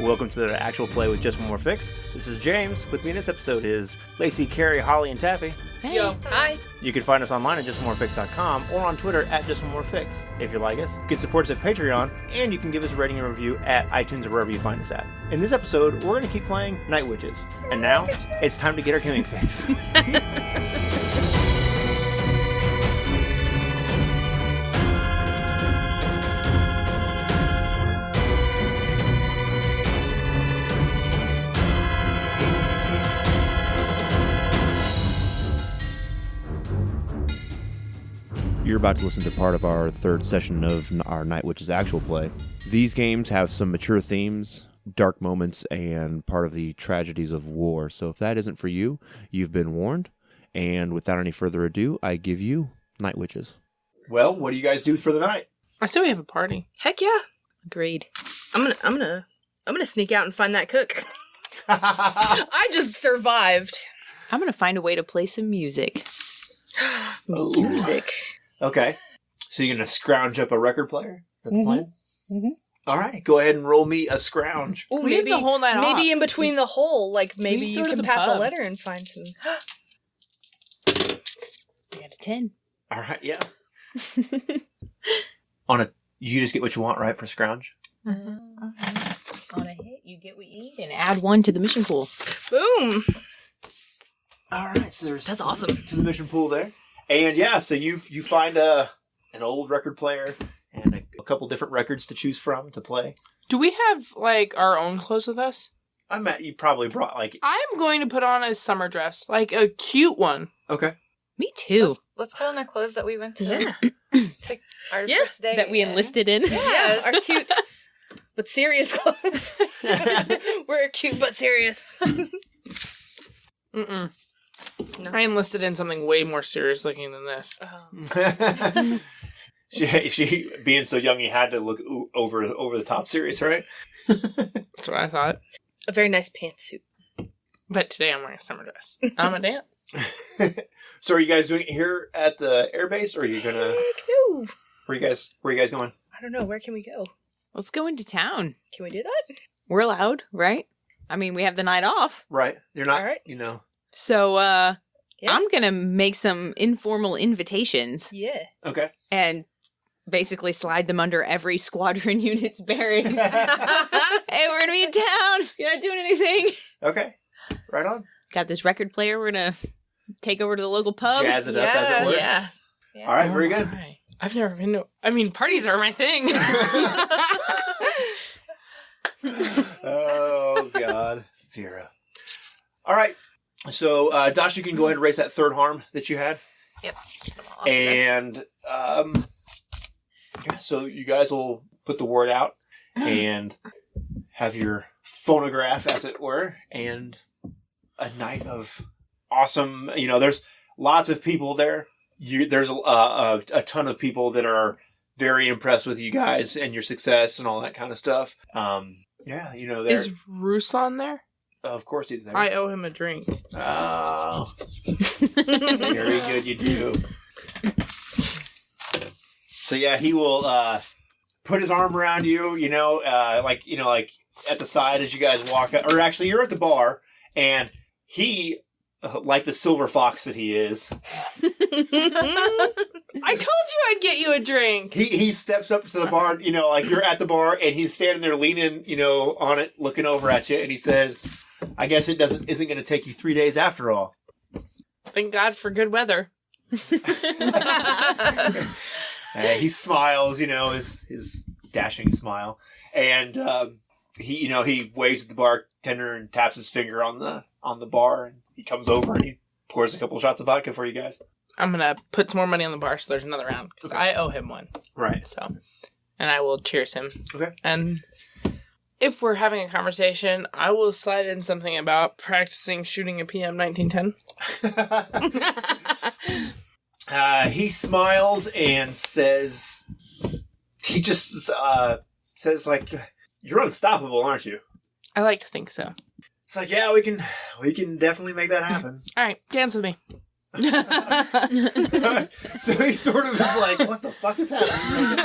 welcome to the actual play with Just One More Fix. This is James. With me in this episode is Lacey, Carrie, Holly, and Taffy. Hey. Yo, hi. You can find us online at JustOneMoreFix.com or on Twitter at JustOneMoreFix. If you like us, you can support us at Patreon, and you can give us a rating and review at iTunes or wherever you find us at. In this episode, we're going to keep playing Night Witches. And now, it's time to get our gaming fix. You're about to listen to part of our third session of our Night Witches actual play. These games have some mature themes, dark moments, and part of the tragedies of war. So if that isn't for you, you've been warned. And without any further ado, I give you Night Witches. Well, what do you guys do for the night? I say we have a party. Heck yeah. Agreed. I'm gonna sneak out and find that cook. I just survived. I'm gonna find a way to play some music. Music. Okay. So you're going to scrounge up a record player? That's the plan? Mm-hmm. All right. Go ahead and roll me a scrounge. Ooh, We have the whole night maybe off. in between the hole, like maybe We you go to can the pass pub. a letter and find some. I got a 10. All right. Yeah. You just get what you want, right, for scrounge? On a hit, you get what you need and add 1 to the mission pool. Boom. All right. So there's That's awesome. to the mission pool there. And yeah, so you find an old record player and a couple different records to choose from to play. Do we have, like, our own clothes with us? You probably brought, like... I'm going to put on a summer dress, like a cute one. Okay. Me too. Let's put on the clothes that we went to Yeah. our Yeah, first day. That we enlisted in. Yeah, our cute but serious clothes. We're cute but serious. Mm-mm. No. I enlisted in something way more serious looking than this. she being so young, you had to look over the top serious, right? That's what I thought. A very nice pantsuit. But today I'm wearing a summer dress. I'm a dance. So are you guys doing it here at the airbase, or are you gonna? No. Where you guys going? I don't know. Where can we go? Let's go into town. Can we do that? We're allowed, right? I mean, we have the night off. Right. You're not. All right. You know. So, Yeah. I'm gonna make some informal invitations Yeah. Okay. and basically slide them under every squadron unit's bearings. Hey, we're gonna be in town. You're not doing anything. Okay. Right on. Got this record player. We're gonna take over to the local pub. Jazz it up as it were. Yeah. All right. Very good. Right. I've never been to... I mean, parties are my thing. Oh God, Vera. All right. So, Dash, you can go ahead and raise that third harm that you had. Yep. And yeah, so you guys will put the word out and have your phonograph, as it were, and a night of awesome. You know, there's lots of people there. There's a ton of people that are very impressed with you guys and your success and all that kind of stuff. Yeah, you know, Is Ruslan there? of course he's there. I owe him a drink. Oh, very good, you do. So yeah, he will put his arm around you. Like at the side as you guys walk out, or actually, you're at the bar, and he, like the silver fox that he is, I told you I'd get you a drink. he steps up to the bar. You know, like you're at the bar, and he's standing there leaning, on it, looking over at you, and he says, "I guess it isn't going to take you 3 days after all." Thank God for good weather. He smiles, his dashing smile, and he waves at the bartender and taps his finger on the bar, and he comes over and he pours a couple shots of vodka for you guys. I'm going to put some more money on the bar so there's another round, because I owe him one. Right. So, and I will cheers him. Okay. And if we're having a conversation, I will slide in something about practicing shooting a PM 1910. He smiles and says, he just says, like, "You're unstoppable, aren't you?" I like to think so. It's like, yeah, we can definitely make that happen. All right, dance with me. So he sort of is like, what the fuck is happening?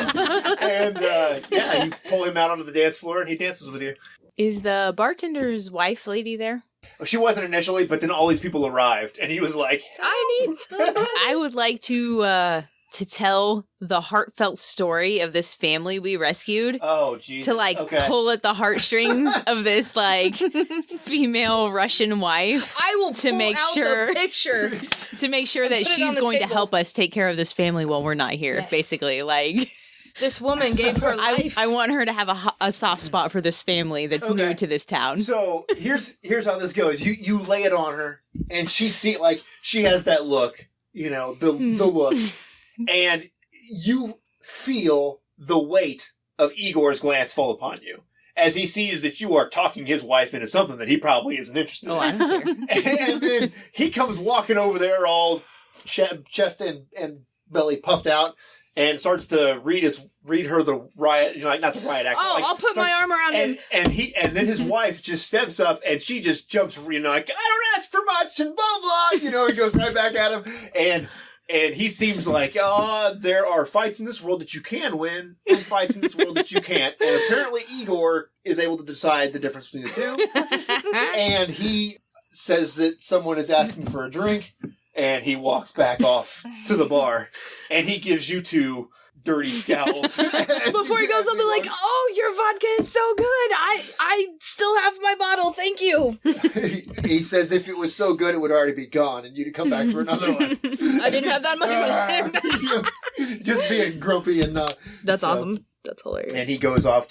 And you pull him out onto the dance floor and he dances with you. Is the bartender's wife lady there? She wasn't initially, but then all these people arrived, and he was like, I need some. I would like to tell the heartfelt story of this family we rescued. "Oh, geez." To like okay. pull at the heartstrings of this like female Russian wife I will to pull make out sure- the picture. to make sure that put it on she's the going to table. help us take care of this family while we're not here. Yes. Basically, like This woman gave her life. I want her to have a soft spot for this family that's Okay. new to this town. So here's how this goes. You lay it on her, and she has that look, the look, and you feel the weight of Igor's glance fall upon you as he sees that you are talking his wife into something that he probably isn't interested Oh, in. I don't care. And then he comes walking over there all chest and belly puffed out and starts to read her the riot, not the riot act. Oh, like, I'll put my starts- arm around him. and then his wife just steps up and she just jumps, like, I don't ask for much and blah blah, he goes right back at him and he seems like, there are fights in this world that you can win and fights in this world that you can't. And apparently Igor is able to decide the difference between the two. And he says that someone is asking for a drink, and he walks back off to the bar, and he gives you two dirty scowls. Before he goes, I'll be like, "Oh, your vodka is so good. I still have my bottle. Thank you." He says if it was so good, it would already be gone, and you'd come back for another one. I didn't have that much money. Just being grumpy and That's so- awesome. That's hilarious. And he goes off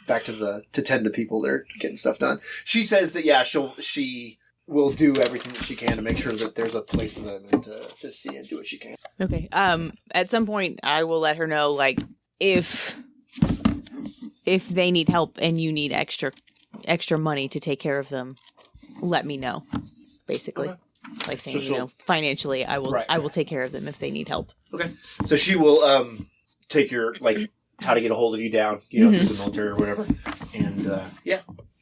back to tend to people that are getting stuff done. She says that she will do everything that she can to make sure that there's a place for them and to see and do what she can. Okay. At some point, I will let her know, like, if they need help and you need extra money to take care of them, let me know. Basically, Okay. like saying, So financially, I will Right. I will take care of them if they need help. Okay. So she will take your how to get a hold of you down, through the military or whatever. And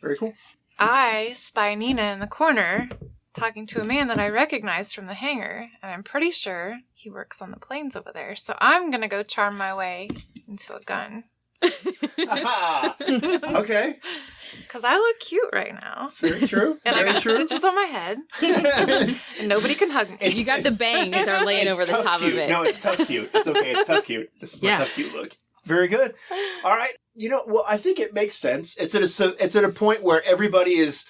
very cool. I spy Nina in the corner talking to a man that I recognize from the hangar, and I'm pretty sure he works on the planes over there. So I'm going to go charm my way into a gun. Okay. Because I look cute right now. Very true. And I Very got true. stitches on my head. And nobody can hug me. You got the bangs are laying over the tough top cute. of it. No, it's tough cute. It's okay. It's tough cute. This is my Yeah. tough cute look. Very good. All right. Well, I think it makes sense. It's at a point where everybody is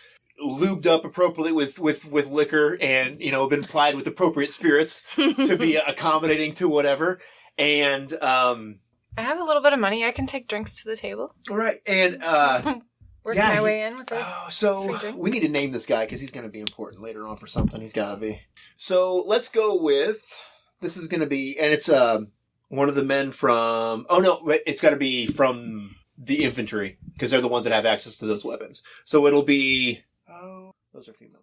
lubed up appropriately with liquor and, been plied with appropriate spirits to be accommodating to whatever. And, I have a little bit of money. I can take drinks to the table. all right. And, Working Yeah, my way in with it. so Free drink. we need to name this guy because he's going to be important later on for something. He's got to be. So let's go with, this is going to be, and it's, one of the men from, it's got to be from the infantry because they're the ones that have access to those weapons. So it'll be, those are female.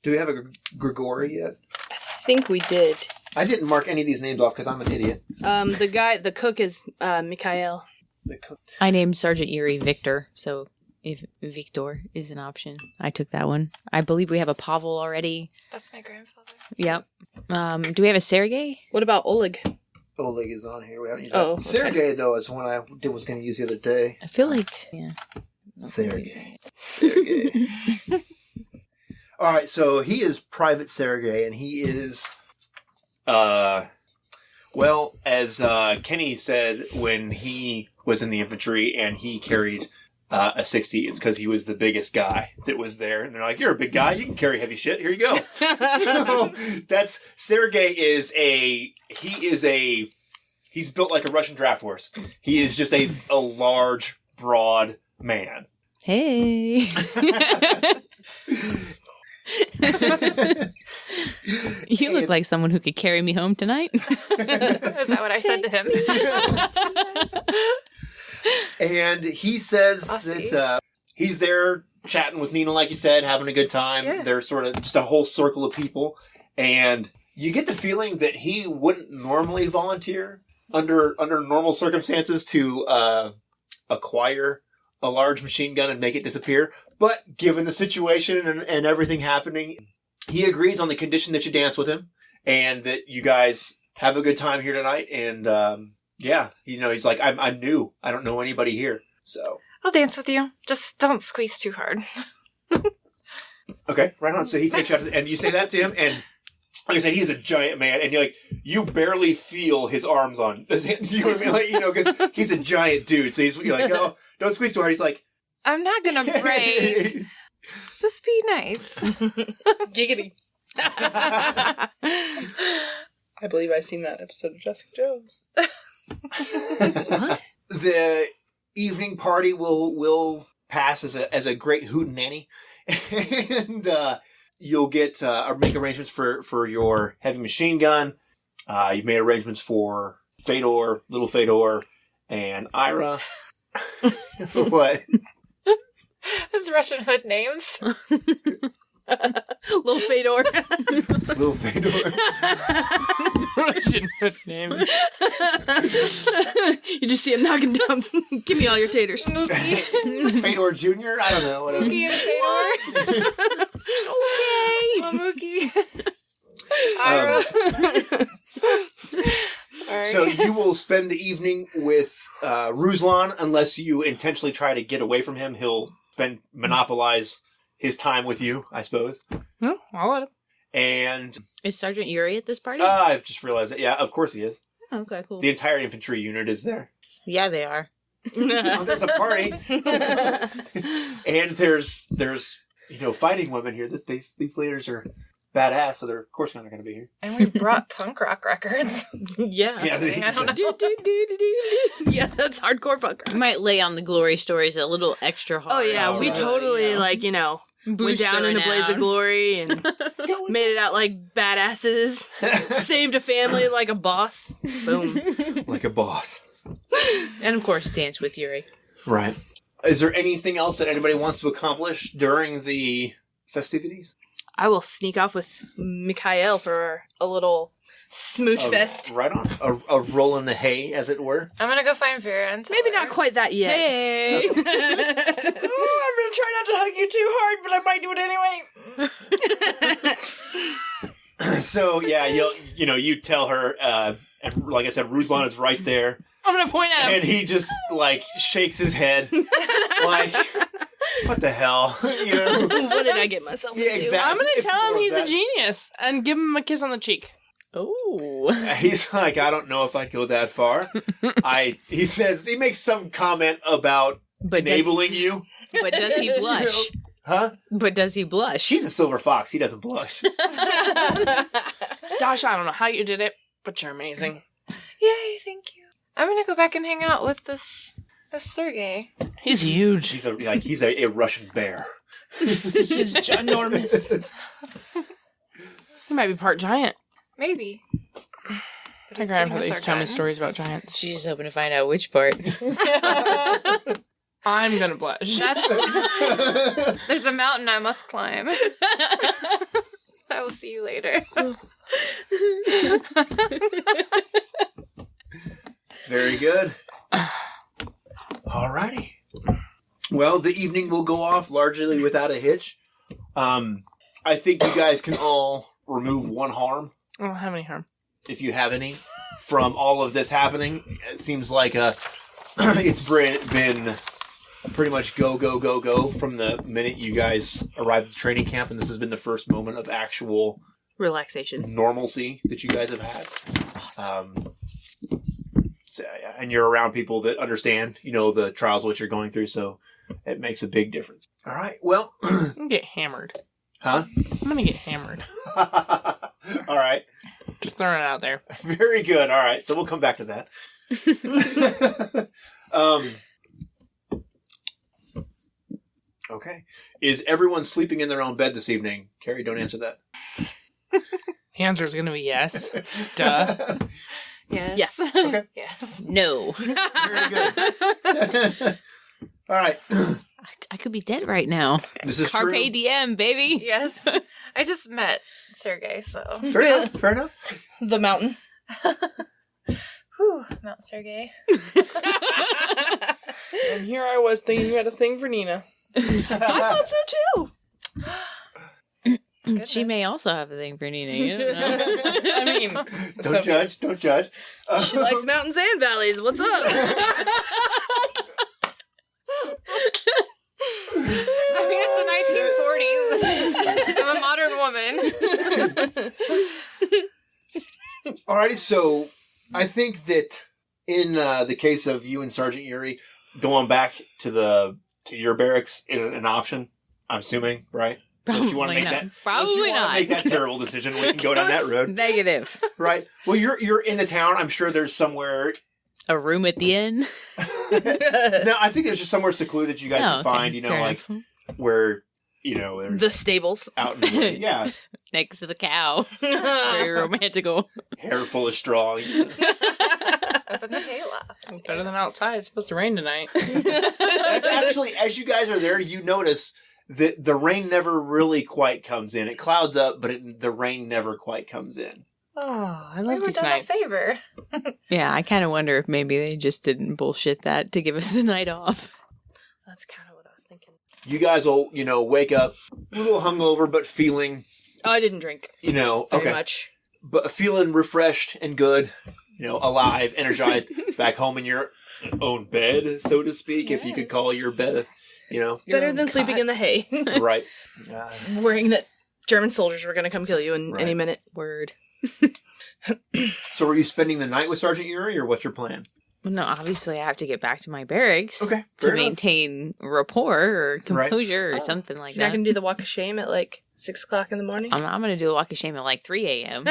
Do we have a Grigori yet? I think we did. I didn't mark any of these names off because I'm an idiot. The cook is Mikhail. The cook. I named Sergeant Yuri Victor, so if Victor is an option, I took that one. I believe we have a Pavel already. That's my grandfather. Yep. Do we have a Sergei? What about Oleg? Oleg is on here. We haven't used Oh, that. Sergei, though, is one I was going to use the other day. I feel like, yeah. Sergei. All right, so he is Private Sergei, and he is, as Kenny said when he was in the infantry and he carried a 60, it's because he was the biggest guy that was there. And they're like, you're a big guy, you can carry heavy shit, here you go. So Sergei he's built like a Russian draft horse. He is just a large, broad man. Hey. You look like someone who could carry me home tonight. Is that what I said to him? And he says Bossy. that he's there chatting with Nina, like you said, having a good time. Yeah. There's sort of just a whole circle of people. And you get the feeling that he wouldn't normally volunteer under normal circumstances to acquire a large machine gun and make it disappear. But given the situation and everything happening, he agrees on the condition that you dance with him and that you guys have a good time here tonight. And he's like, I'm new. I don't know anybody here. So I'll dance with you. Just don't squeeze too hard. Okay, right on. So he takes you out, and you say that to him, and like I said, he's a giant man, and you barely feel his arms on his hands. You know what I mean? Because he's a giant dude. So you're like, oh, don't squeeze too hard. He's like, I'm not gonna break. Just be nice. Giggity. I believe I've seen that episode of Jessica Jones. What? The evening party will pass as a great hootenanny, and you'll get make arrangements for your heavy machine gun. You've made arrangements for Fedor, little Fedor, and Ira. What? It's Russian hood names. Little Fedor. Little Fedor. Russian hood name. You just see him knocking down. Give me all your taters. Mookie. Fedor Jr.? I don't know. Whatever. Mookie and Fedor. Okay. Mookie. Ira. Alright. So you will spend the evening with Ruslan unless you intentionally try to get away from him. He'll monopolize his time with you, I suppose. No, I'll let him. And Is Sergeant Yuri at this party? I've just realized that. Yeah, of course he is. Okay, cool. The entire infantry unit is there. Yeah, they are. Oh, there's a party, and there's fighting women here. These leaders are badass, so they're of course not going to be here. And we brought punk rock records. Yeah. Yeah, I don't know. Yeah, that's hardcore punk rock. We might lay on the glory stories a little extra hard. Oh yeah, we right. totally went Boost down her in a blaze of down. glory and made it out like badasses. Saved a family like a boss. Boom. like a boss. And of course, dance with Yuri. Right. Is there anything else that anybody wants to accomplish during the festivities? I will sneak off with Mikhail for a little smooch fest. Right on. A roll in the hay, as it were. I'm gonna go find Vera and tell Maybe her. not quite that yet. Hey! I'm gonna try not to hug you too hard, but I might do it anyway. So yeah, you tell her, and like I said, Ruslan is right there, I'm gonna point at him. and he just like shakes his head, like, what the hell, What did I get myself Yeah, into? exactly. I'm gonna It's tell more him of he's that. a genius and give him a kiss on the cheek. Oh. He's like, I don't know if I'd go that far. He makes some comment about But enabling you, does he blush? huh? But does he blush? He's a silver fox. He doesn't blush. Gosh, I don't know how you did it, but you're amazing. Yay, thank you. I'm gonna go back and hang out with this Sergey. He's huge. He's a Russian bear. He's ginormous. He might be part giant. Maybe. My grandmother used to tell me stories about giants. She's just hoping to find out which part. I'm gonna blush. There's a mountain I must climb. I will see you later. Very good. Alrighty. Well, the evening will go off largely without a hitch. I think you guys can all remove one harm, I don't have any harm. if you have any, from all of this happening. It seems like it's been pretty much go from the minute you guys arrived at the training camp, and this has been the first moment of actual Relaxation. normalcy that you guys have had. Awesome. So, yeah, and you're around people that understand, the trials which you're going through, so it makes a big difference. All right. Well, I'm gonna get hammered. huh? I'm gonna get hammered. All right. Just throwing it out there. Very good. All right. So we'll come back to that. Okay. Is everyone sleeping in their own bed this evening? Carrie, don't answer that. The answer is gonna be yes. Duh. Yes. Yes. Okay. Yes. No. Very good. All right. I could be dead right now. This is Carpe true. diem, baby. Yes. I just met Sergey, so. Fair enough. Fair enough. The mountain. Whew, Mount Sergey. And here I was thinking you had a thing for Nina. I thought so too. She may also have a thing for Nina. You don't know. I mean, Don't judge. Don't judge. She likes mountains and valleys. What's up? Alrighty, so I think that in the case of you and Sergeant Yuri, going back to your barracks isn't an option. I'm assuming, right? Unless you want to make not. that, Probably unless you want not. to make that terrible decision, we can go down that road, Negative. right? Well, you're in the town. I'm sure there's somewhere. A room at the inn. No, I think there's just somewhere secluded you guys can find. You know, Fair like enough. where there's The stables. out in the way. Yeah, Next to the cow. Very romantical. hair full of straw. Up in the hayloft. It's better than outside. It's supposed to rain tonight. That's actually, as you guys are there, you notice that the rain never really quite comes in. It clouds up, but the rain never quite comes in. Oh, I We love were these done a nights. favor. Yeah, I kind of wonder if maybe they just didn't bullshit that to give us the night off. That's kind of what I was thinking. You guys will, wake up a little hungover, but feeling, Oh, I didn't drink very much. but feeling refreshed and good, alive, energized, back home in your own bed, so to speak, if you could Yes. call your bed, Better than sleeping in the hay, right. worrying that German soldiers were going to come kill you in Right. any minute. Word. So were you spending the night with Sergeant Yuri, or what's your plan? Well, no, obviously I have to get back to my barracks Okay, to fair enough. maintain rapport or Right. composure or Oh. something like You're not that. going to do the walk of shame at like 6 o'clock in the morning? I'm going to do the walk of shame at like 3 a.m.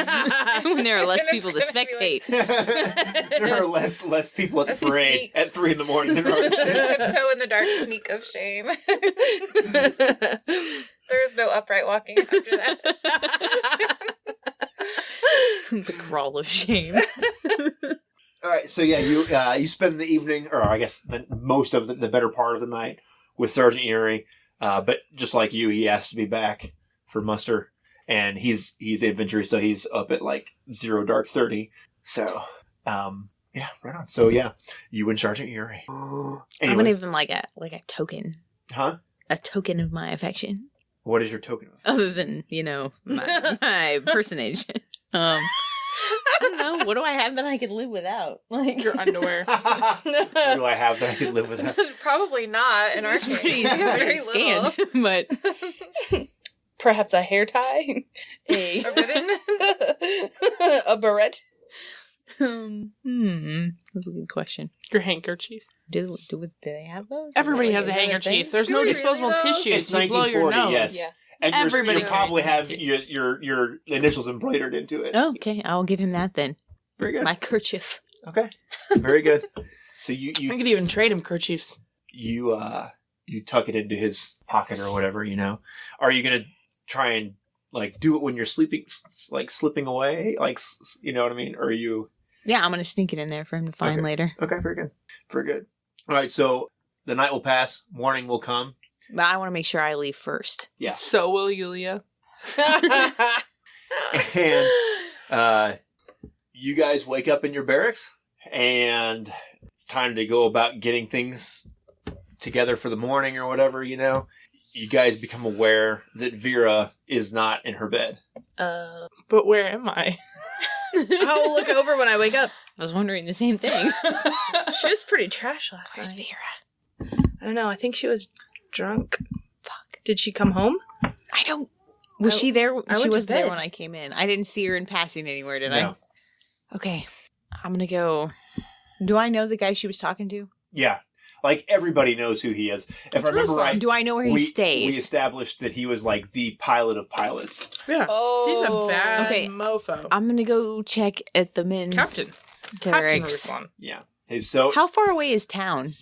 when there are less And it's people to gonna be spectate. There are less people at the A parade sneak. at 3 a.m. than there are at 6. Tiptoe in the dark sneak of shame. There is no upright walking after that. The crawl of shame. All right, so yeah, you spend the evening, or I guess most of the better part of the night with Sergeant Yuri, but just like you, he has to be back for muster, and he's the adventurer, so he's up at like 0:30. So, yeah, right on. So yeah, you and Sergeant Yuri. I'm Anyway, going to give him like a token. huh? A token of my affection. What is your token? Other than, my personage. I don't know. What do I have that I could live without? Like Your underwear. What do I have that I could live with? Probably not in our it's case. pretty, Very scant, little. but Perhaps a hair tie? A ribbon? A barrette? that's a good question. Your handkerchief. Do they have those? Everybody Is has a that thing? handkerchief. There's Do no we disposable really, though? tissues. It's You blow your 1940, nose. yes. Yeah. And Everybody you probably carries have your initials embroidered into it. Oh, okay, I'll give him that then. Very good. My kerchief. Okay, very good. So you I could even trade him kerchiefs. you tuck it into his pocket or whatever, Are you gonna try and like do it when you're sleeping, like slipping away, like you know what I mean? Or are you Yeah, I'm gonna sneak it in there for him to find Okay. later. okay? Very good, very good. All right, so the night will pass, morning will come. But I want to make sure I leave first. Yeah. So will Yulia. And you guys wake up in your barracks, and it's time to go about getting things together for the morning or whatever. You guys become aware that Vera is not in her bed. But where am I? I'll look over when I wake up. I was wondering the same thing. She was pretty trash last Where's night. Vera? I don't know. I think she was drunk. Fuck. Did she come home? I don't. Was she there? I She went to was there bed. when I came in. I didn't see her in passing anywhere, did No. I? Okay. I'm gonna go. Do I know the guy she was talking to? Yeah. Like, everybody knows who he is. If I remember right, Do I know where he we stays? established that he was like the pilot of pilots. Yeah. Oh. Oh. He's a bad Okay. mofo. I'm gonna go check at the men's Captain. Captain barracks. Ruslan. Yeah. So How far away is town?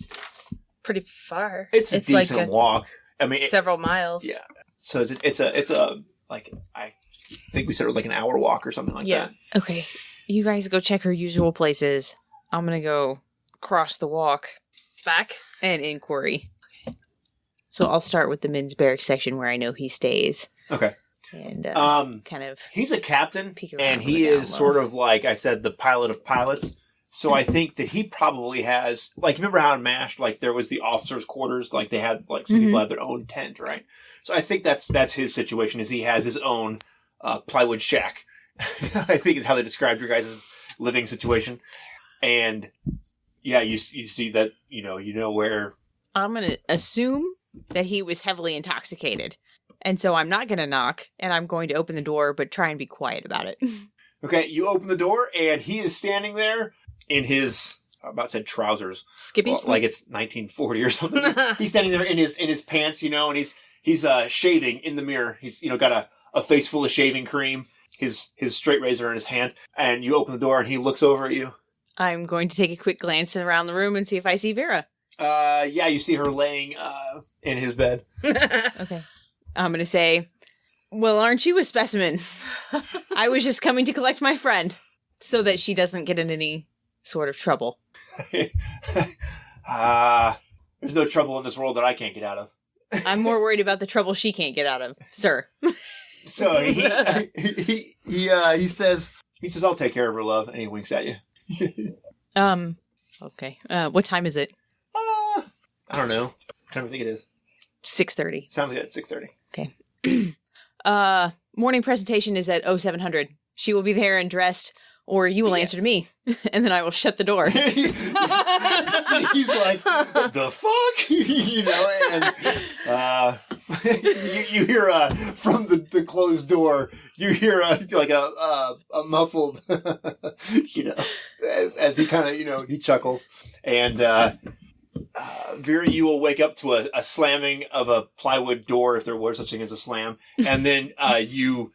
Pretty far. it's a decent like walk. I mean, several miles. yeah. So it's a like, I think we said it was like an hour walk or something like Yeah. that. Okay. You guys go check her usual places. I'm gonna go cross the walk Back. and inquiry. So I'll start with the men's barracks section where I know he stays. Okay. And kind of He's a captain, Peek around and from he the down is low. sort of like I said, the pilot of pilots. So I think that he probably has, like, remember how in MASH, like, there was the officers' quarters, like, they had, like, some people had their own tent, right? So I think that's his situation, is he has his own plywood shack. I think is how they described your guys' living situation. And, yeah, you see that, you know where... I'm gonna assume that he was heavily intoxicated. And so I'm not gonna knock, and I'm going to open the door, but try and be quiet about it. Okay, you open the door, and he is standing there in his, I about said trousers. Skippies? Like it's 1940 or something. He's standing there in his pants, and he's shaving in the mirror. He's, got a face full of shaving cream, his straight razor in his hand, and you open the door, and he looks over at you. I'm going to take a quick glance around the room and see if I see Vera. Yeah, you see her laying in his bed. Okay. I'm going to say, well, aren't you a specimen? I was just coming to collect my friend so that she doesn't get in any sort of trouble. There's no trouble in this world that I can't get out of. I'm more worried about the trouble she can't get out of, sir. So he says, I'll take care of her, love, and he winks at you. Okay. What time is it? I don't know. What time do you think it is? 6:30. Sounds good. 6:30. Okay. Morning presentation is at 0700. She will be there and dressed, or you will answer to me, and then I will shut the door. He's like, the fuck? And you hear from the closed door, you hear a muffled, as he kind of, he chuckles. And Vera, you will wake up to a slamming of a plywood door, if there was such thing as a slam, and then you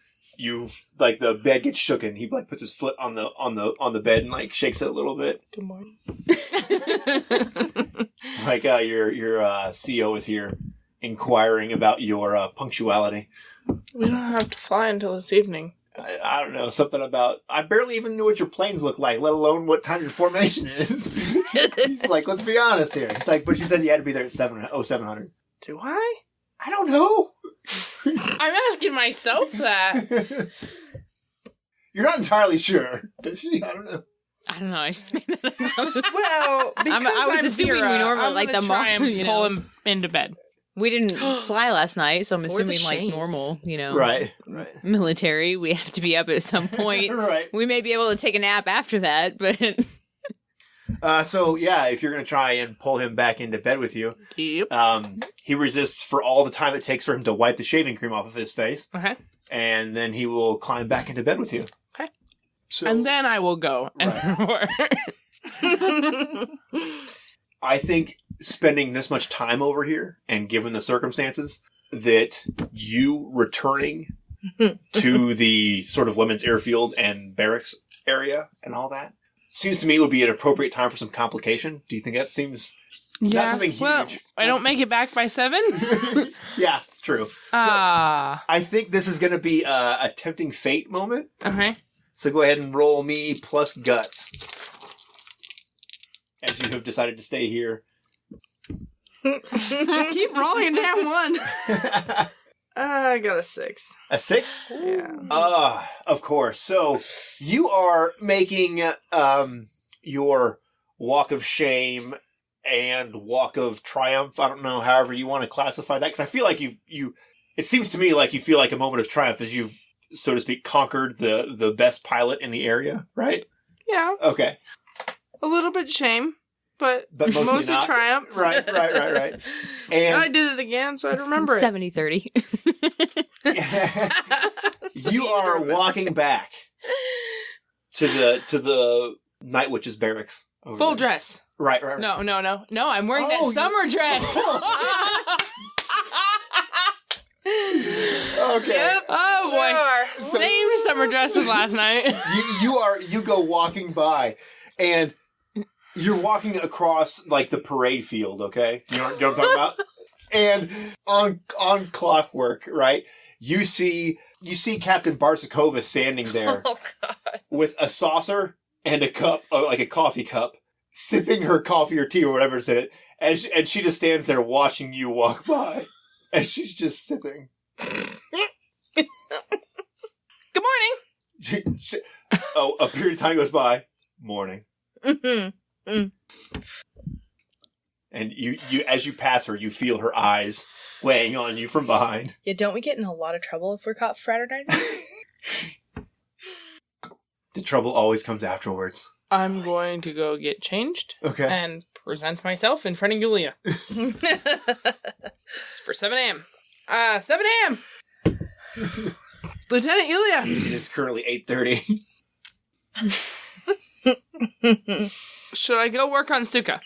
like the bed gets shooken. He like puts his foot on the bed and like shakes it a little bit. Good morning. Like your CEO is here, inquiring about your punctuality. We don't have to fly until this evening. I don't know, something about, I barely even knew what your planes look like, let alone what time your formation is. He's like, let's be honest here. It's like, but you said you had to be there at 700. Do I? I don't know. I'm asking myself that. You're not entirely sure. Does she? I don't know. I don't know. I just made that up. Well, because I was I'm assuming Vera, we normally I'm like gonna the try and you pull know. him into bed. We didn't fly last night, so I'm For the assuming like shades. normal, Right. military. We have to be up at some point. Right. We may be able to take a nap after that, but So, yeah, if you're going to try and pull him back into bed with you, Yep. he resists for all the time it takes for him to wipe the shaving cream off of his face, Okay. and then he will climb back into bed with you. Okay. So, And then I will go and I think spending this much time over here, and given the circumstances, that you returning to the sort of women's airfield and barracks area and all that, seems to me would be an appropriate time for some complication. Do you think that seems not something huge? Well, I don't make it back by 7. Yeah, true. I think this is going to be a tempting fate moment. Okay. So go ahead and roll me plus guts. As you have decided to stay here. Keep rolling down 1. I got a 6. A 6? Yeah. Of course. So you are making your walk of shame and walk of triumph. I don't know, however you want to classify that, because I feel like it seems to me like you feel like a moment of triumph as you've, so to speak, conquered the best pilot in the area, right? Yeah. Okay. A little bit shame, but mostly mostly not. triumph. Right. And And I did it again, so I'd remember it. 70-30. you are walking back to the Night Witch's barracks. over Full there. dress. Right. No, I'm wearing that Oh, summer dress. Okay. Oh boy. Same summer dress as last night. You go walking by, and you're walking across like the parade field. Okay, you know what I'm talking about. And on clockwork, right? You see Captain Barsakova standing there with a saucer and a cup, like a coffee cup, sipping her coffee or tea or whatever's in it, and she just stands there watching you walk by, and she's just sipping. Good morning. A period of time goes by. Morning. And you as you pass her, you feel her eyes weighing on you from behind. Yeah, don't we get in a lot of trouble if we're caught fraternizing? The trouble always comes afterwards. I'm going to go get changed Okay. and present myself in front of Yulia. It's for 7 a.m. 7 a.m. Lieutenant Yulia. It is currently 8:30. Should I go work on Suka?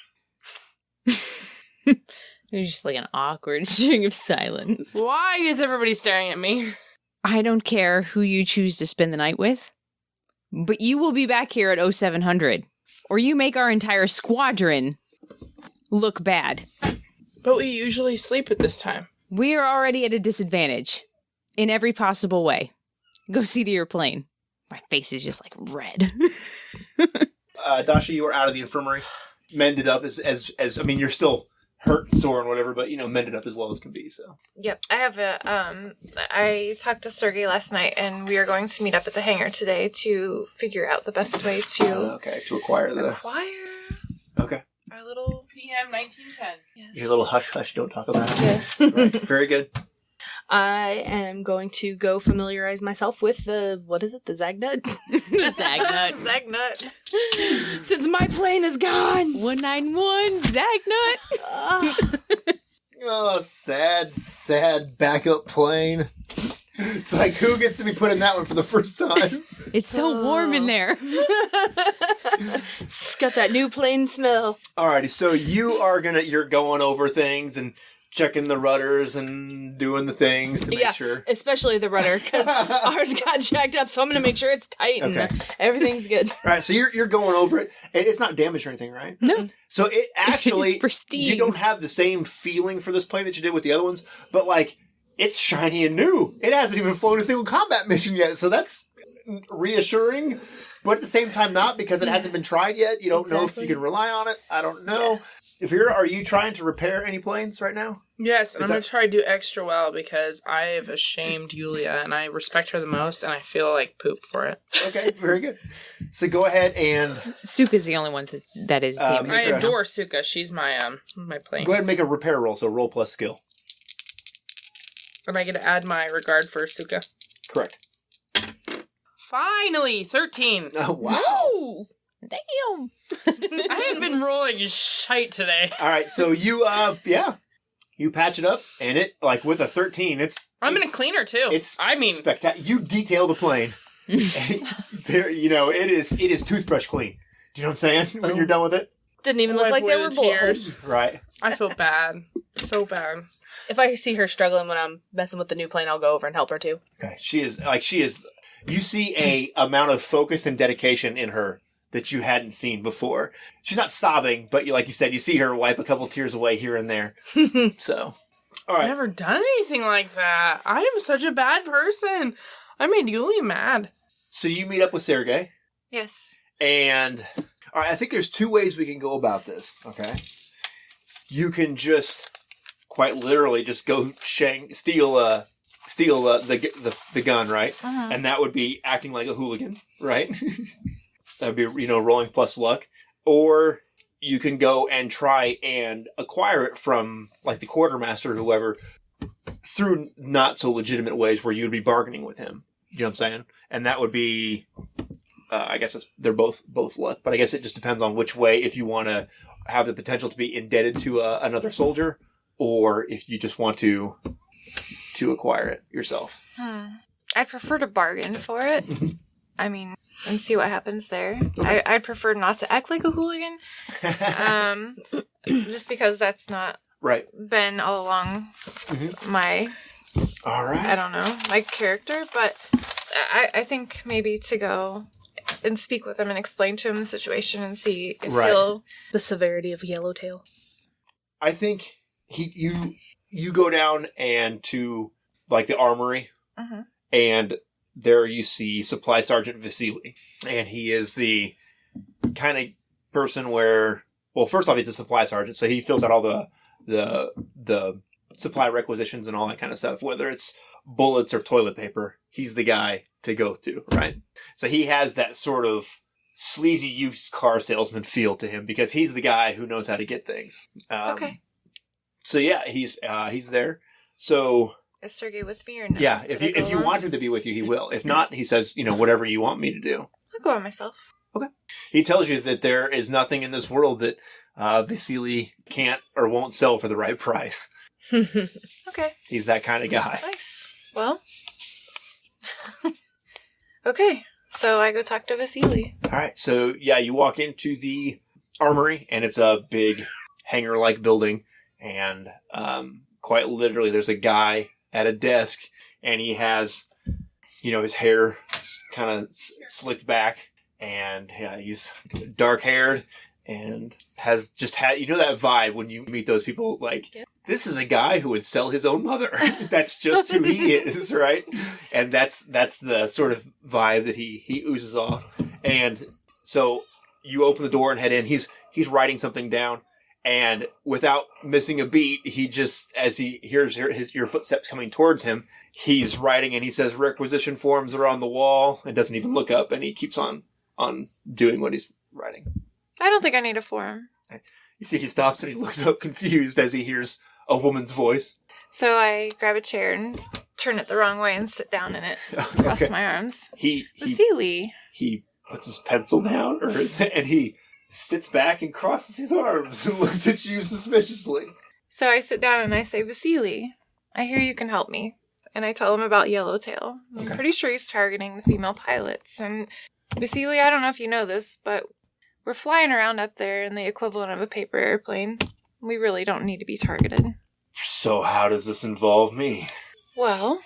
There's just like an awkward string of silence. Why is everybody staring at me? I don't care who you choose to spend the night with, but you will be back here at 0700, or you make our entire squadron look bad. But we usually sleep at this time. We are already at a disadvantage in every possible way. Go see to your plane. My face is just like red. Dasha, you are out of the infirmary. Mended up as I mean, you're still hurt, sore, and whatever, but, mended up as well as can be, so. Yep, I have I talked to Sergey last night, and we are going to meet up at the hangar today to figure out the best way to Okay, to acquire Okay. our little... PM 1910. Yes. Your little hush-hush, don't talk about it. Yes. Right, very good. I am going to go familiarize myself with the Zagnut. Zagnut. Zagnut. Since my plane is gone. 191 Zagnut. Oh, sad backup plane. It's like, who gets to be put in that one for the first time? It's so warm in there. It's got that new plane smell. Alrighty, so you're going over things and checking the rudders and doing the things to make sure. Especially the rudder, because ours got jacked up, so I'm going to make sure it's tight and everything's good. Alright, so you're going over it, and it's not damaged or anything, right? No. So it actually, It's pristine. you don't have the same feeling for this plane that you did with the other ones, but like, it's shiny and new. It hasn't even flown a single combat mission yet, so that's reassuring, but at the same time not, because it hasn't been tried yet. You don't know if you can rely on it. I don't know. Are you trying to repair any planes right now? Yes, and I'm going to try to do extra well because I have ashamed Yulia and I respect her the most and I feel like poop for it. Okay, very good. So go ahead and... Suka's the only one that is damaged. I adore Suka. She's my plane. Go ahead and make a repair roll, so roll plus skill. Am I going to add my regard for Suka? Correct. Finally, 13. Oh, wow. Woo! Damn! I have been rolling shite today. All right, so you patch it up, and it, like, with a 13, I'm going to clean her, too. It's spectacular. spectacular. You detail the plane. There, it is toothbrush clean. Do you know what I'm saying? When you're done with it? Didn't even look Wipe like away there were the bullet tears. holes. Right. I feel bad. So bad. If I see her struggling when I'm messing with the new plane, I'll go over and help her too. Okay. She is, you see a amount of focus and dedication in her that you hadn't seen before. She's not sobbing, but like you said, you see her wipe a couple tears away here and there. So, all right. I've never done anything like that. I am such a bad person. I made Yulia mad. So you meet up with Sergey, Yes. and all right, I think there's two ways we can go about this. Okay. You can just quite literally just go steal the gun, right? Uh-huh. And that would be acting like a hooligan, right? That'd be, rolling plus luck. Or you can go and try and acquire it from, like, the quartermaster or whoever through not so legitimate ways where you'd be bargaining with him. You know what I'm saying? And that would be, I guess they're both luck, but I guess it just depends on which way, if you want to have the potential to be indebted to another soldier, or if you just want to acquire it yourself. I'd prefer to bargain for it. I mean, and see what happens there. Okay. I'd prefer not to act like a hooligan. Just because that's not Right. been all along my, All right. I don't know, my character. But I think maybe to go and speak with him and explain to him the situation and see if Right. he'll... The severity of Yellowtail. I think you go down and to, like, the armory, and there you see Supply Sergeant Vasily, and he is the kind of person where, well, first off, he's a supply sergeant, so he fills out all the supply requisitions and all that kind of stuff, whether it's bullets or toilet paper. He's the guy to go to, right? So he has that sort of sleazy used car salesman feel to him because he's the guy who knows how to get things. Okay. So yeah, he's there. So Is Sergey with me or no? yeah, Did I go if you along? want him to be with you, he will. If not, he says, whatever you want me to do. I'll go on myself. He tells you that there is nothing in this world that Vasily can't or won't sell for the right price. Okay. He's that kind of guy. Nice. Well. Okay. So I go talk to Vasily. All right. So, yeah, you walk into the armory, and it's a big hangar-like building. And quite literally, there's a guy at a desk, and he has, his hair kind of slicked back. And he's dark-haired and has just had, that vibe when you meet those people, like, this is a guy who would sell his own mother. That's just who he is, right? And that's the sort of vibe that he oozes off. And so you open the door and head in. He's writing something down, and without missing a beat, he just, as he hears your footsteps coming towards him, he's writing, and he says, requisition forms are on the wall, and doesn't even look up, and he keeps on doing what he's writing. I don't think I need a form. You see, he stops and he looks up confused as he hears a woman's voice. So I grab a chair and turn it the wrong way and sit down in it. Cross my arms. Vasily. He puts his pencil down, and he sits back and crosses his arms and looks at you suspiciously. So I sit down and I say, Vasily, I hear you can help me. And I tell him about Yellowtail. I'm pretty sure he's targeting the female pilots. And Vasily, I don't know if you know this, but we're flying around up there in the equivalent of a paper airplane. We really don't need to be targeted. So how does this involve me? Well,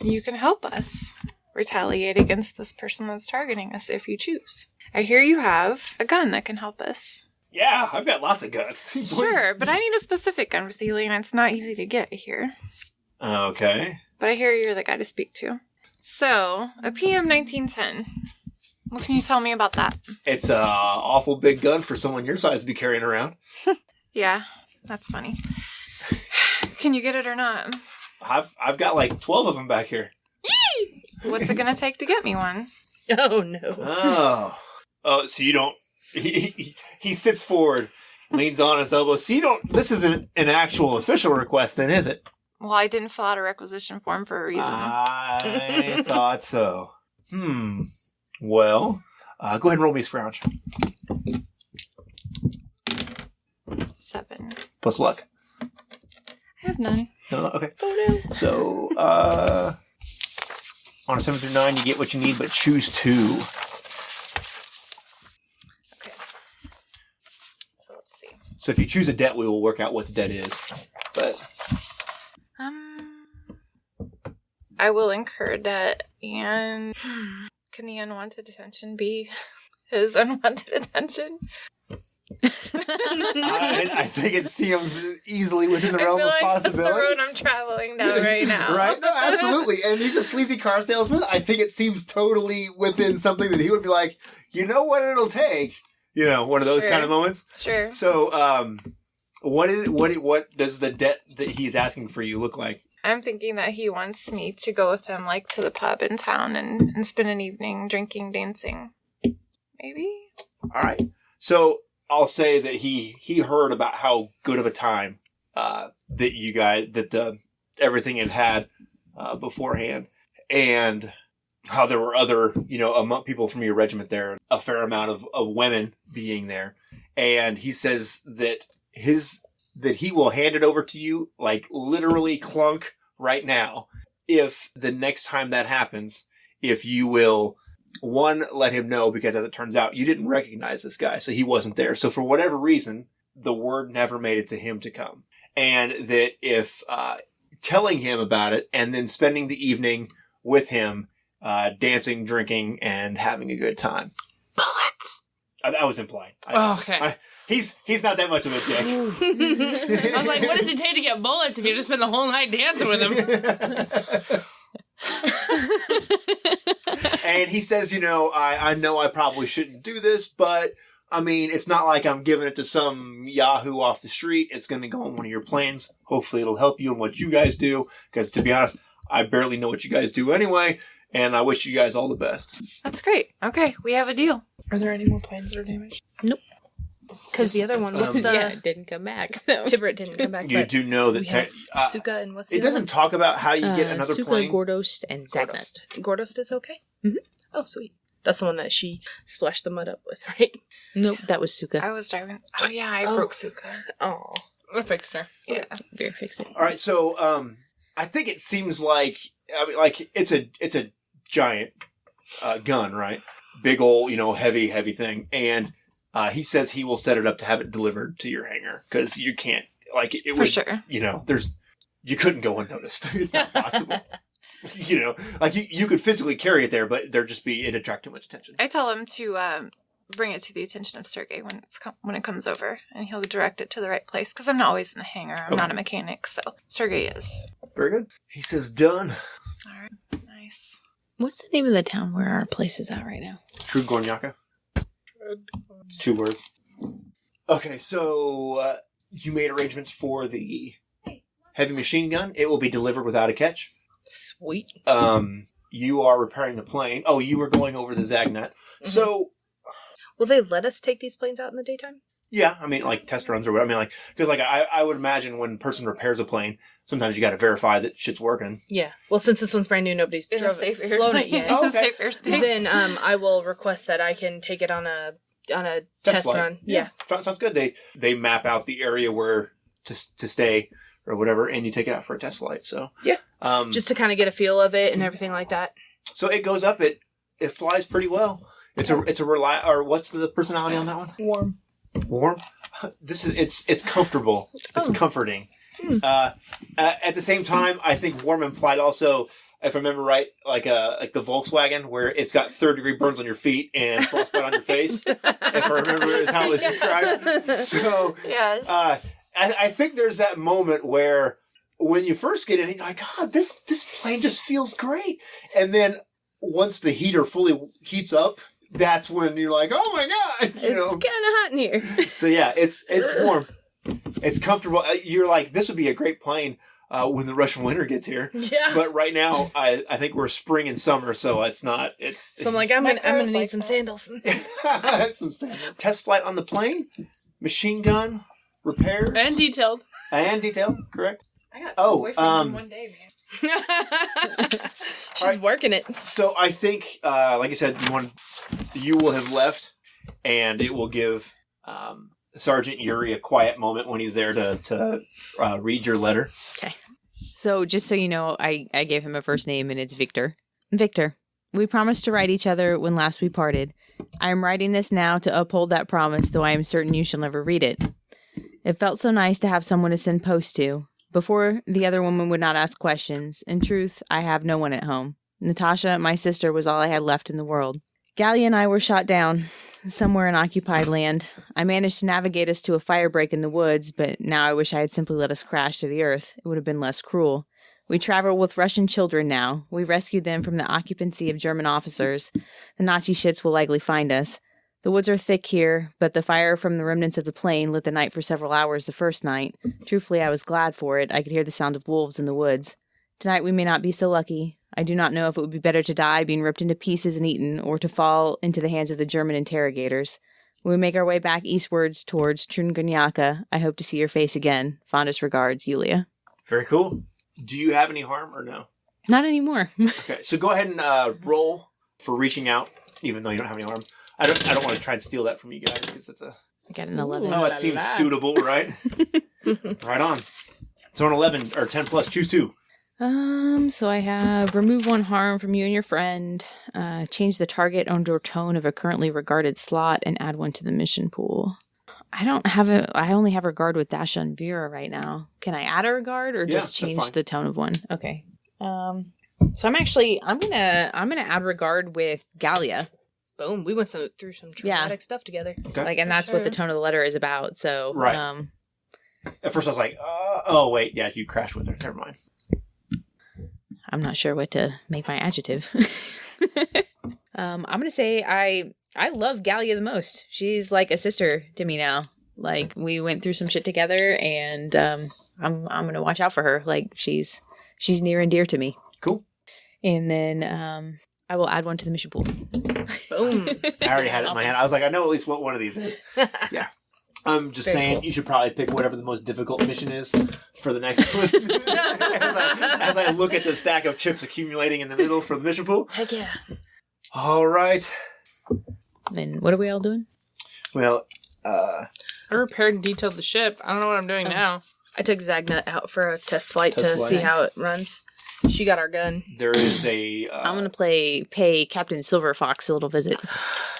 you can help us retaliate against this person that's targeting us if you choose. I hear you have a gun that can help us. Yeah, I've got lots of guns. Sure, but I need a specific gun, Vasily, and it's not easy to get here. Okay. But I hear you're the guy to speak to. So, a PM 1910. What can you tell me about that? It's a awful big gun for someone your size to be carrying around. Yeah, that's funny. Can you get it or not? I've got like 12 of them back here. What's it gonna take to get me one? Oh, no. Oh, so you don't... He sits forward, leans on his elbow. So you don't... This isn't an actual official request then, is it? Well, I didn't fill out a requisition form for a reason. I thought so. Well, go ahead and roll me a scrounge. 7. Plus luck. I have none. No, okay. Oh, no. So, on a 7 through 9, you get what you need, but choose 2. Okay. So let's see. So if you choose a debt, we will work out what the debt is. But I will incur debt, and can the unwanted attention be his unwanted attention? I think it seems easily within the realm I feel of like possibility. that's the road I'm traveling down right now. Right? No, absolutely. And he's a sleazy car salesman. I think it seems totally within something that he would be like, you know what it'll take? One of those Sure. kind of moments. Sure. So, what does the debt that he's asking for you look like? I'm thinking that he wants me to go with him, like, to the pub in town and spend an evening drinking, dancing. Maybe? All right. So I'll say that he heard about how good of a time that you guys everything had beforehand, and how there were other among people from your regiment there, a fair amount of women being there, and he says that he will hand it over to you, like literally clunk right now, if the next time that happens, if you will. One, let him know, because as it turns out, you didn't recognize this guy, so he wasn't there. So for whatever reason, the word never made it to him to come. And that if telling him about it and then spending the evening with him, dancing, drinking, and having a good time. Bullets. That was implied. Okay. He's not that much of a dick. I was like, what does it take to get bullets if you just spend the whole night dancing with him? And he says, I know I probably shouldn't do this, but I mean, it's not like I'm giving it to some yahoo off the street. It's going to go on one of your planes. Hopefully it'll help you in what you guys do. Because to be honest, I barely know what you guys do anyway. And I wish you guys all the best. That's great. Okay, we have a deal. Are there any more planes that are damaged? Nope. Because the other one, what's the... Yeah, it didn't come back. So. Tibrit didn't come back, You but do know that we have Suka and what's the it other doesn't talk about how you get another Suka, plane. Gordost, and Zagnut. one? Gordost is okay? Mhm. Oh, sweet. That's the one that she splashed the mud up with, right? Nope, that was Suka. I was driving. Oh, yeah, I broke Suka. Oh. I fixed her. Yeah. Very fix it. All right, so I think it seems like it's a giant gun, right? Big old, heavy thing. And he says he will set it up to have it delivered to your hangar because you can't, it For would, sure. you couldn't go unnoticed. It's not possible. You could physically carry it there, but it'd attract too much attention. I tell him to bring it to the attention of Sergei when it comes over, and he'll direct it to the right place, because I'm not always in the hangar. I'm not a mechanic, so Sergei is. Very good. He says, done. All right. Nice. What's the name of the town where our place is at right now? True Gornyaka. It's 2 words. Okay, so you made arrangements for the heavy machine gun. It will be delivered without a catch. Sweet. You are repairing the plane. Oh, you were going over the Zagnut. Mm-hmm. So, Will they let us take these planes out in the daytime? yeah, test runs or whatever. Because I would imagine when a person repairs a plane, sometimes you got to verify that shit's working. Yeah. Well, since this one's brand new, nobody's In a safe air. flown it yet. Oh, It's a okay. safe airspace. Then I will request that I can take it on a test flight. run. Yeah. Sounds good. They map out the area where to stay or whatever, and you take it out for a test flight. So Yeah. just Just to kind of get a feel of it and everything like that. so it goes up. It flies pretty well. It's a or what's the personality on that one? Warm. It's comfortable. It's comforting. At the same time, I think warm implied also, if I remember right, like the Volkswagen, where it's got 3rd-degree burns on your feet and frostbite on your face. If I remember, is how it was described. So Yes. I think there's that moment where when you first get in, you're like, God, this plane just feels great, and then once the heater fully heats up, that's when you're like, oh my God, It's kind of hot in here. So yeah, it's warm, it's comfortable. You're like, this would be a great plane when the Russian winter gets here. Yeah. But right now, I think we're spring and summer, so it's not. It's So I'm like, I'm My gonna car is need like some that. sandals. some standard. Test flight on the plane, machine gun repairs And detailed. and detail. Correct. I got Oh, in one day, man. She's Alright. working it. So I think, like I said, you will have left, and it will give Sergeant Yuri a quiet moment when he's there to read your letter. So just so you know, I gave him a first name, and it's Victor. Victor, we promised to write each other when last we parted. I am writing this now to uphold that promise, though I am certain you shall never read it. It felt so nice to have someone to send post to. Before, the other woman would not ask questions. In truth, I have no one at home. Natasha, my sister, was all I had left in the world. Gallia and I were shot down, somewhere in occupied land. I managed to navigate us to a fire break in the woods, but now I wish I had simply let us crash to the earth. It would have been less cruel. We travel with Russian children now. We rescued them from the occupancy of German officers. The Nazi shits will likely find us. The woods are thick here, but the fire from the remnants of the plane lit the night for several hours the first night. Truthfully, I was glad for it. I could hear the sound of wolves in the woods. Tonight we may not be so lucky. I do not know if it would be better to die being ripped into pieces and eaten, or to fall into the hands of the German interrogators. When we make our way back eastwards towards Trunganyaka, I hope to see your face again. Fondest regards, Yulia. Very cool. Do you have any harm or no? Not anymore. Okay, so go ahead and roll for reaching out, even though you don't have any harm. I don't want to try and steal that from you guys because it's a. I got an 11. Oh, it seems suitable, right? Right on. So an 11 or 10 plus, choose 2. So I have remove 1 harm from you and your friend, change the target or tone of a currently regarded slot, and add 1 to the mission pool. I only have regard with Dasha and Vera right now. Can I add a regard or Yeah, just that's change fine. the tone of 1? Okay. So I'm gonna add regard with Gallia. Boom. We went through some traumatic stuff together. Okay. And that's what the Sure. tone of the letter is about. So Right. At first I was like, oh wait, yeah, you crashed with her. Never mind. I'm not sure what to make my adjective. I'm gonna say I love Gallia the most. She's like a sister to me now. Like, we went through some shit together, and I'm gonna watch out for her. Like, she's near and dear to me. Cool. And then I will add 1 to the mission pool. Boom. I already had it in my hand. I was like, I know at least what one of these is. Yeah. I'm just Very saying cool. you should probably pick whatever the most difficult mission is for the next one. as I look at the stack of chips accumulating in the middle for the mission pool. Heck yeah. All right. Then what are we all doing? Well, I repaired and detailed the ship. I don't know what I'm doing now. I took Zagnut out for a test flight Test to flight. see how it runs. She got our gun. There is a. I'm gonna pay Captain Silver Fox a little visit.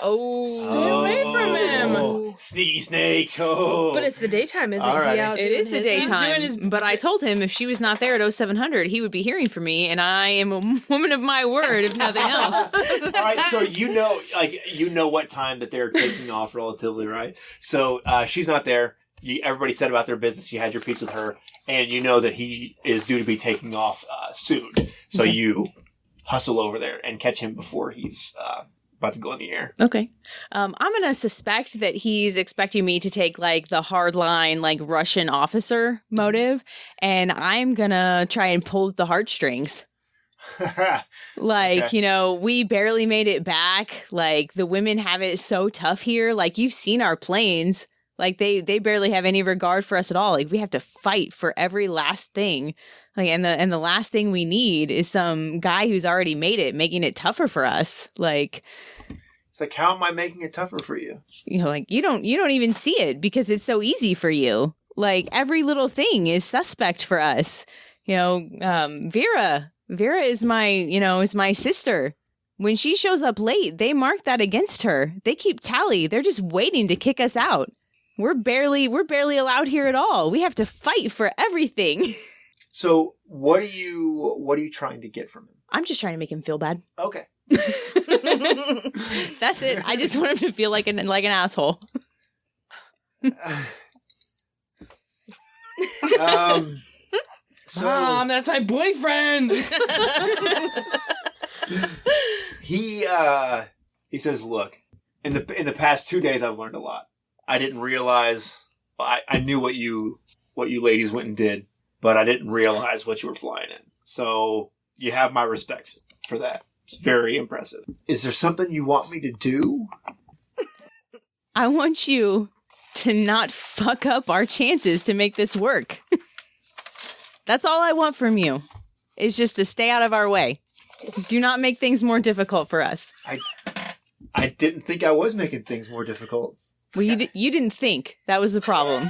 Oh. Stay away from him. Sneaky snake. Oh. But it's the daytime, isn't All right. he? Out It doing is the his- daytime, He's doing his- but I told him if she was not there at 0700, he would be hearing from me, and I am a woman of my word, if nothing else. All right, so you know what time that they're taking off relatively, right? So she's not there. Everybody said about their business. You had your piece with her, and you know that he is due to be taking off soon. So you hustle over there and catch him before he's about to go in the air. Okay. I'm gonna suspect that he's expecting me to take like the hardline, like Russian officer motive, and I'm gonna try and pull at the heartstrings. Like, Okay. We barely made it back. Like, the women have it so tough here. Like, you've seen our planes. Like, they barely have any regard for us at all. Like, we have to fight for every last thing. Like, and the last thing we need is some guy who's already made it, making it tougher for us. Like, It's like, how am I making it tougher for you? like you don't even see it because it's so easy for you. Like, every little thing is suspect for us. Vera is my sister. When she shows up late, they mark that against her. They keep tally. They're just waiting to kick us out. We're barely allowed here at all. We have to fight for everything. So what are you trying to get from him? I'm just trying to make him feel bad. Okay. That's it. I just want him to feel like an asshole. So Mom, that's my boyfriend. he says, "Look, in the past 2 days, I've learned a lot. I didn't realize I knew what you ladies went and did, but I didn't realize what you were flying in. So you have my respect for that. It's very impressive. Is there something you want me to do?" I want you to not fuck up our chances to make this work. That's all I want from you, is just to stay out of our way. Do not make things more difficult for us. I didn't think I was making things more difficult. Well, you didn't think. That was the problem.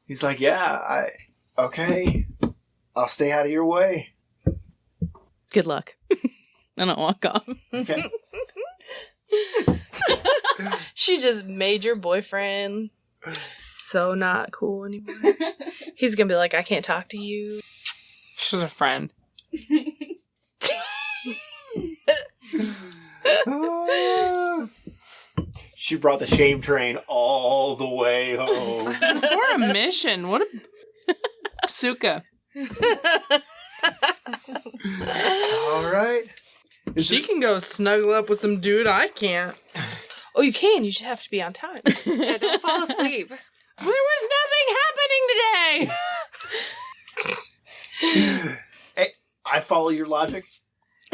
He's like, "Yeah, okay. I'll stay out of your way." Good luck. And I'll walk off. Okay. She just made your boyfriend so not cool anymore. He's gonna be like, I can't talk to you. She's a friend. She brought the shame train all the way home. For a mission. What a Suka. All right. She can go snuggle up with some dude. I can't. Oh, you can. You just have to be on time. Yeah, don't fall asleep. There was nothing happening today. Hey, I follow your logic.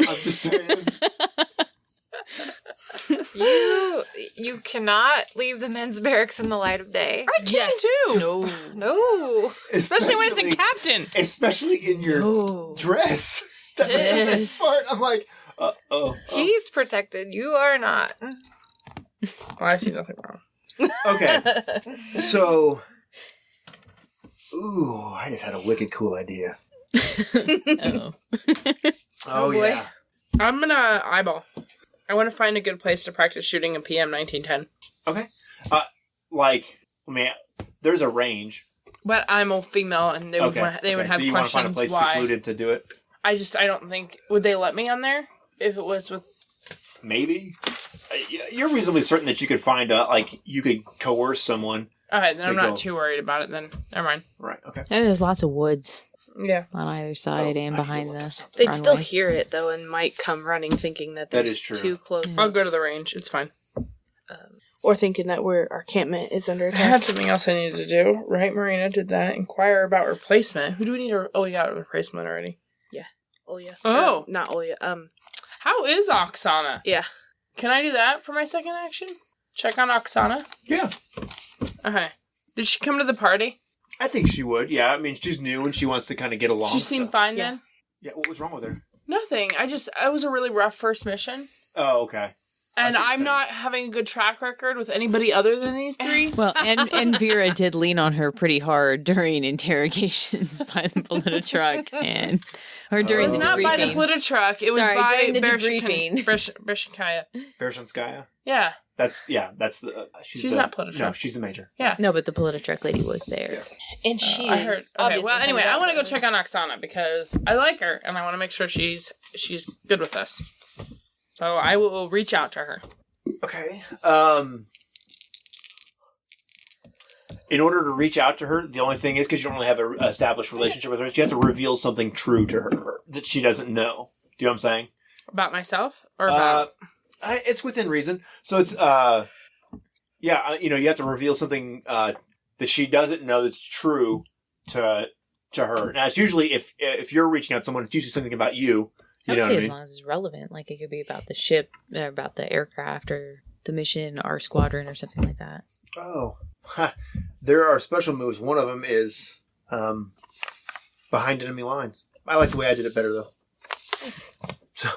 I'm just saying. You cannot leave the men's barracks in the light of day. I can too. No. No. Especially when it's a captain. Especially in your No. dress. That was the best part. I'm like, oh. He's protected. You are not. Well, I see nothing wrong. Okay. So, I just had a wicked cool idea. Oh. Oh, boy. yeah. I'm gonna eyeball. I want to find a good place to practice shooting in PM 1910. Okay. There's a range. But I'm a female, and they would Okay. want, they would Okay, have so you want to find a questions place why. secluded to do it? I don't think would they let me on there if it was with. Maybe. You're reasonably certain that you could find you could coerce someone. Okay, then I'm To not go. too worried about it. Then never mind. Right. Okay. And there's lots of woods Yeah. on either side and I behind feel like the there's something. They'd still runway. hear it though, and might come running thinking that That there's is true. too close, I'll go to the range. It's fine. or thinking that our campment is under I had attack. something else I needed to do. Right, Marina did that. Inquire about replacement. Who do we need to... Oh, we got a replacement already. Olya. Oh. Not Olya. How is Oksana? Yeah. Can I do that for my second action? Check on Oksana? Yeah. Okay. Did she come to the party? I think she would. Yeah. I mean, she's new and she wants to kind of get along. She seemed so- fine Yeah. then? Yeah. What was wrong with her? Nothing. It was a really rough first mission. Oh, okay. And see what you're I'm not having a good track record with anybody other than these three. Well, and Vera did lean on her pretty hard during interrogations by the Polita truck or It during was the not by the debriefing. Polita truck. It was Sorry, by during the debriefing. Bershinkaya. Bershanskaya? Yeah. That's the. She's not Polita No, truck. she's the major. No, but the Polita truck lady was there. And she, I heard. Okay, obviously well, anyway, had I it want to go out. check on Oksana because I like her and I want to make sure she's good with us. So I will reach out to her. Okay. In order to reach out to her, the only thing is because you don't really have an established relationship with her, you have to reveal something true to her that she doesn't know. Do you know what I'm saying? About myself or about? It's within reason. So it's you have to reveal something that she doesn't know that's true to her. Now, it's usually if you're reaching out to someone, it's usually something about you. I You would know say what I as mean? long as it's relevant. Like it could be about the ship, or about the aircraft, or the mission, our squadron, or something like that. Oh, there are special moves. One of them is behind enemy lines. I like the way I did it better though. So,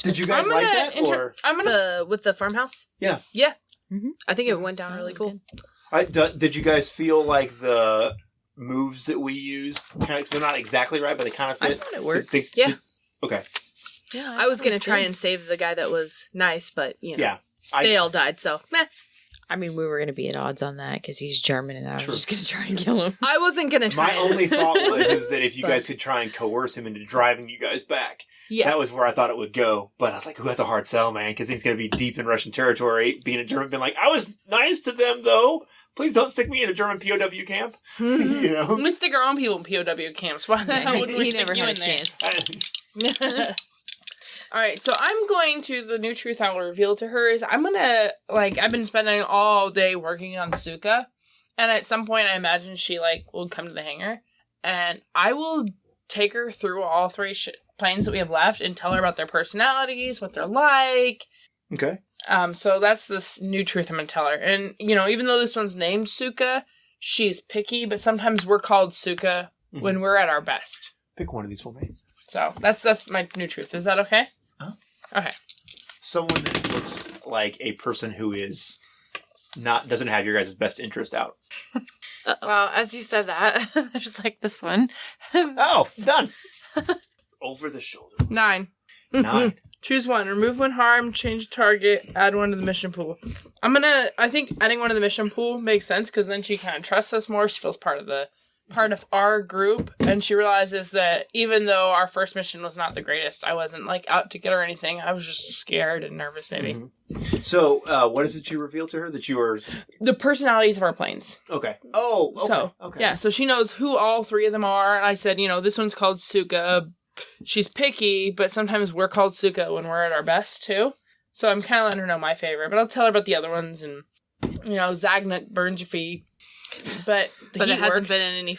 did you guys I'm like gonna that? Or I'm gonna. With the farmhouse? Yeah. Yeah. Mhm. I think it went down really cool. did you guys feel like the moves that we used kind of? They're not exactly right, but they kind of I fit. thought it worked. Yeah. Okay. Yeah, I was going to try and save the guy that was nice, but, you know, Yeah. they all died, so meh. I mean, we were going to be at odds on that because he's German, and I was True. just going to try and kill him. I wasn't going to try. My only thought was that if you But- guys could try and coerce him into driving you guys back. Yeah. That was where I thought it would go. But I was like, ooh, that's a hard sell, man, because he's going to be deep in Russian territory, being a German, being like, I was nice to them, though. Please don't stick me in a German POW camp. You know? We stick our own people in POW camps. Why the hell wouldn't we he stick never you had in a there? chance. All right, so I'm going to the new truth I will reveal to her is I'm gonna I've been spending all day working on Suka, and at some point I imagine she will come to the hangar, and I will take her through all three planes that we have left and tell her about their personalities, what they're like. Okay. So that's this new truth I'm gonna tell her, and even though this one's named Suka, she's picky, but sometimes we're called Suka when we're at our best. Pick one of these for me. So that's my new truth. Is that okay? Okay. Someone that looks like a person who is doesn't have your guys' best interest out. Well, as you said that, there's this one. Oh, done. Over the shoulder. 9. 9. Choose one. Remove one harm, change target, add one to the mission pool. I think adding one to the mission pool makes sense because then she kind of trusts us more. She feels part of our group, and she realizes that even though our first mission was not the greatest, I wasn't out to get her or anything. I was just scared and nervous, maybe. Mm-hmm. So, what is it you reveal to her that you are? The personalities of our planes. Okay. Oh. Okay. So, okay. yeah, so she knows who all three of them are. And I said, this one's called Suka. She's picky, but sometimes we're called Suka when we're at our best, too. So I'm kind of letting her know my favorite. But I'll tell her about the other ones. And, Zagnut burns your feet. But But heat it hasn't works. been in any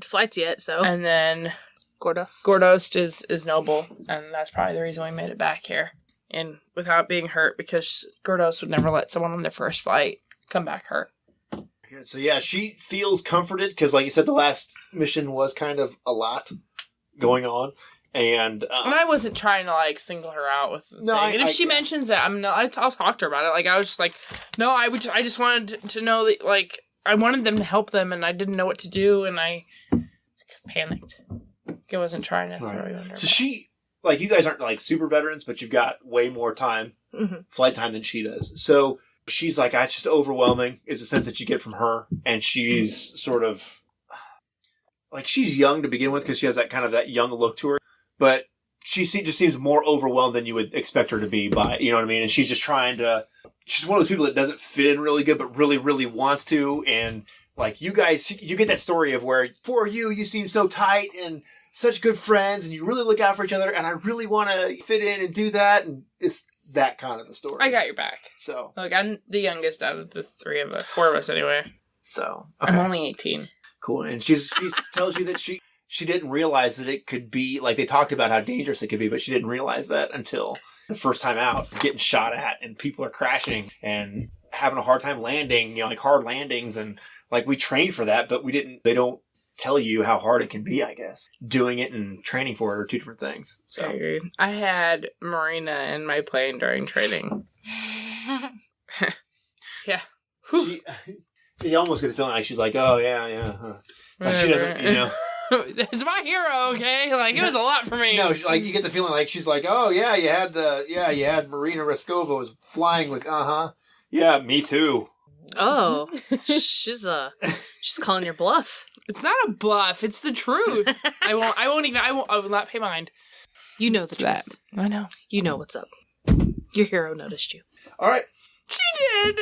flights yet, so. And then Gordos. Gordost is noble. And that's probably the reason we made it back here. And without being hurt, because Gordost would never let someone on their first flight come back hurt. Good. So yeah, she feels comforted because, like you said, the last mission was kind of a lot going on, and And I wasn't trying to single her out with the No, thing. And if she yeah. mentions that, I'll talk to her about it. I was just no, I just wanted to know that I wanted them to help them, and I didn't know what to do, and I panicked. I wasn't trying to throw you under. so she, you guys aren't super veterans, but you've got way more time, Mhm. flight time than she does. So she's it's just overwhelming is the sense that you get from her, and she's sort of she's young to begin with because she has that young look to her, but she just seems more overwhelmed than you would expect her to be by, you know what I mean? And she's just trying to, she's one of those people that doesn't fit in really good, but really, really wants to. And you guys, you get that story of where for you seem so tight and such good friends and you really look out for each other. And I really want to fit in and do that. And it's that kind of a story. I got your back. So, I'm the youngest out of the four of us anyway. okay. I'm only 18. Cool. And she tells you that she didn't realize that it could be, they talked about how dangerous it could be, but she didn't realize that until the first time out, getting shot at and people are crashing and having a hard time landing, hard landings. And we trained for that, but they don't tell you how hard it can be, I guess. Doing it and training for it are two different things. I So agree. I had Marina in my plane during training. Yeah. you almost get the feeling like she's like, oh, yeah. Huh. Like she doesn't, you know. It's my hero, okay? Like, it was a lot for me. No, like you get the feeling like she's like, oh, yeah, you had Marina Raskova was flying with, Yeah, me too. Oh, she's calling your bluff. It's not a bluff. It's the truth. I will not pay mind. You know the That. truth. I know. You know what's up. Your hero noticed you. All right. She did.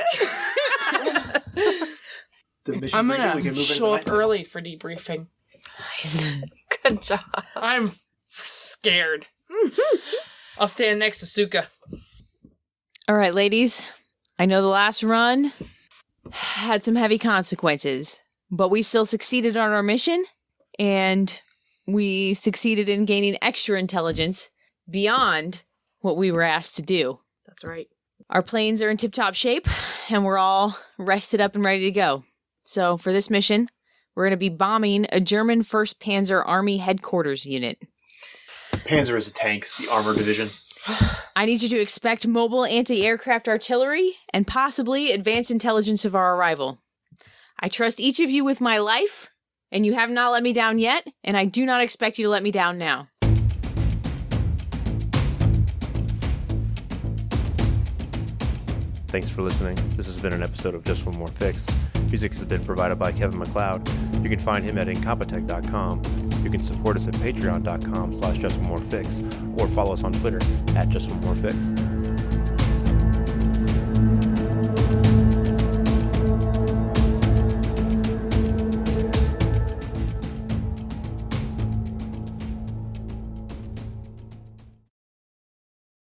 The mission I'm briefing, we gonna can move show up into early for debriefing. Good job. I'm scared. I'll stand next to Suka. All right, ladies. I know the last run had some heavy consequences, but we still succeeded on our mission, and we succeeded in gaining extra intelligence beyond what we were asked to do. That's right. Our planes are in tip-top shape, and we're all rested up and ready to go. So for this mission, we're going to be bombing a German 1st Panzer Army headquarters unit. Panzer is the tanks, the armored divisions. I need you to expect mobile anti-aircraft artillery and possibly advanced intelligence of our arrival. I trust each of you with my life, and you have not let me down yet, and I do not expect you to let me down now. Thanks for listening. This has been an episode of Just One More Fix. Music has been provided by Kevin MacLeod. You can find him at incompetech.com. You can support us at patreon.com/JustOneMoreFix or follow us on Twitter at JustOneMoreFix.